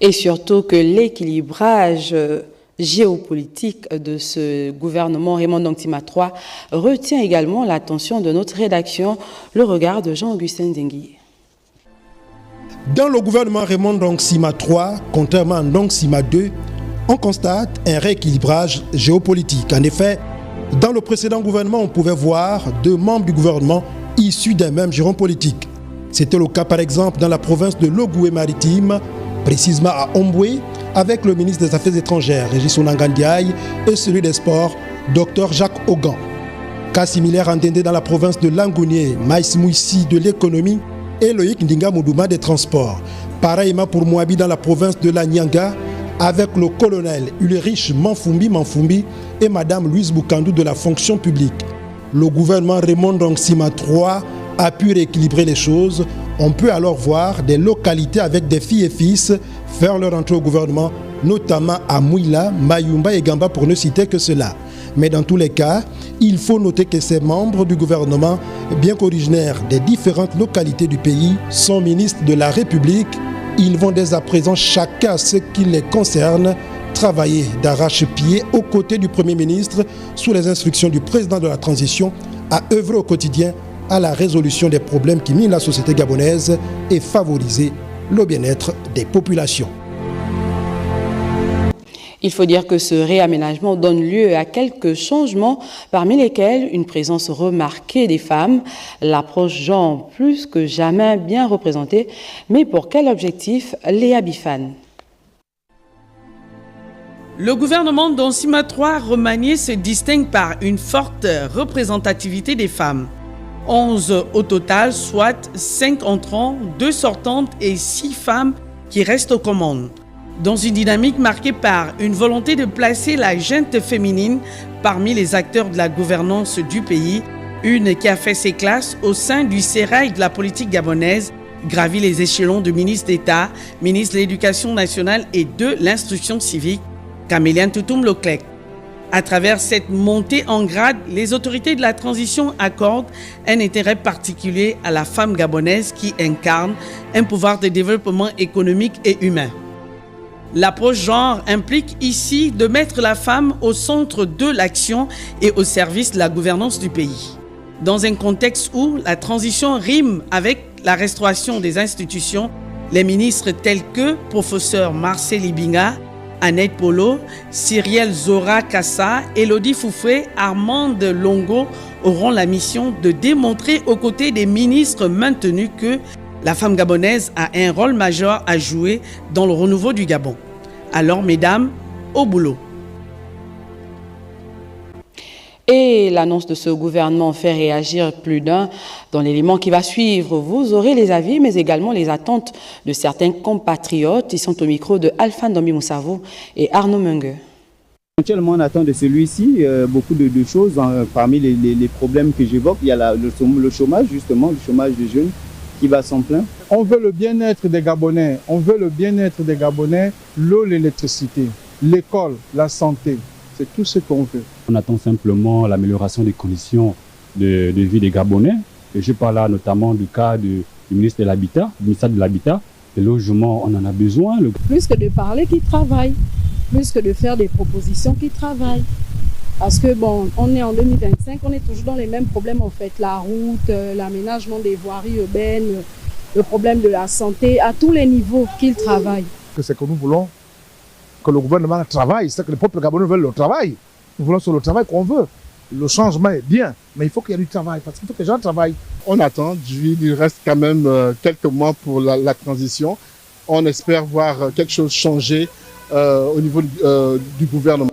Et surtout que l'équilibrage géopolitique de ce gouvernement Raymond Ndong Sima III retient également l'attention de notre rédaction, le regard de Jean-Augustin Denguy. Dans le gouvernement Raymond Ndong Sima III, contrairement à Ndong Sima II, on constate un rééquilibrage géopolitique. En effet, dans le précédent gouvernement, on pouvait voir deux membres du gouvernement issus d'un même giron politique. C'était le cas par exemple dans la province de l'Ogooué-Maritime, précisément à Omboué, avec le ministre des Affaires étrangères, Régis Onangandiaï, et celui des Sports, Dr Jacques Ogan. Cas similaire entendé dans la province de Langounié, Maïs Mouissi de l'économie et Loïc Ndinga Moudouma des transports. Pareillement pour Mouabi dans la province de la Nyanga, avec le colonel Ulrich Manfumbi et Madame Louise Boukandou de la fonction publique. Le gouvernement Raymond Ndong Sima III a pu rééquilibrer les choses. On peut alors voir des localités avec des filles et fils faire leur entrée au gouvernement, notamment à Mouila, Mayumba et Gamba pour ne citer que cela. Mais dans tous les cas, il faut noter que ces membres du gouvernement, bien qu'originaires des différentes localités du pays, sont ministres de la République. Ils vont dès à présent, chacun ce qui les concerne, travailler d'arrache-pied aux côtés du Premier ministre sous les instructions du président de la transition à œuvrer au quotidien à la résolution des problèmes qui minent la société gabonaise et favoriser le bien-être des populations. Il faut dire que ce réaménagement donne lieu à quelques changements, parmi lesquels une présence remarquée des femmes, l'approche genre plus que jamais bien représentée. Mais pour quel objectif? Léa Bifane. Le gouvernement Ndong Sima III remanié se distingue par une forte représentativité des femmes. 11 au total, soit 5 entrants, 2 sortantes et 6 femmes qui restent aux commandes. Dans une dynamique marquée par une volonté de placer la gente féminine parmi les acteurs de la gouvernance du pays, une qui a fait ses classes au sein du sérail de la politique gabonaise, gravi les échelons de ministre d'État, ministre de l'Éducation nationale et de l'Instruction civique, Caméliane Toutoum Leclerc. À travers cette montée en grade, les autorités de la transition accordent un intérêt particulier à la femme gabonaise qui incarne un pouvoir de développement économique et humain. L'approche genre implique ici de mettre la femme au centre de l'action et au service de la gouvernance du pays. Dans un contexte où la transition rime avec la restauration des institutions, les ministres tels que professeur Marcel Ibinga, Annette Polo, Cyrielle Zora Kassa, Elodie Foufoué, Armande Longo auront la mission de démontrer aux côtés des ministres maintenus que la femme gabonaise a un rôle majeur à jouer dans le renouveau du Gabon. Alors, mesdames, au boulot. Et l'annonce de ce gouvernement fait réagir plus d'un. Dans l'élément qui va suivre, vous aurez les avis, mais également les attentes de certains compatriotes. Ils sont au micro de Alpha Ndombi Moussavou et Arnaud Mengue. Actuellement, on attend de celui-ci beaucoup de choses. Parmi les problèmes que j'évoque, il y a le chômage, justement, le chômage des jeunes qui va s'en plein. On veut le bien-être des Gabonais. On veut le bien-être des Gabonais, l'eau, l'électricité, l'école, la santé. C'est tout ce qu'on veut. On attend simplement l'amélioration des conditions de vie des Gabonais. Et je parle là notamment du cas du ministre de l'Habitat, du ministère de l'Habitat. Le logement, on en a besoin. Plus que de parler, qui travaille. Plus que de faire des propositions, qui travaillent. Parce que bon, on est en 2025, on est toujours dans les mêmes problèmes en fait. La route, l'aménagement des voiries urbaines, le problème de la santé, à tous les niveaux qu'ils travaillent. C'est que nous voulons que le gouvernement travaille, c'est que les peuples gabonais veulent le travail. Nous voulons sur le travail qu'on veut. Le changement est bien, mais il faut qu'il y ait du travail, parce qu'il faut que les gens travaillent. On attend, il reste quand même quelques mois pour la transition. On espère voir quelque chose changer au niveau du gouvernement.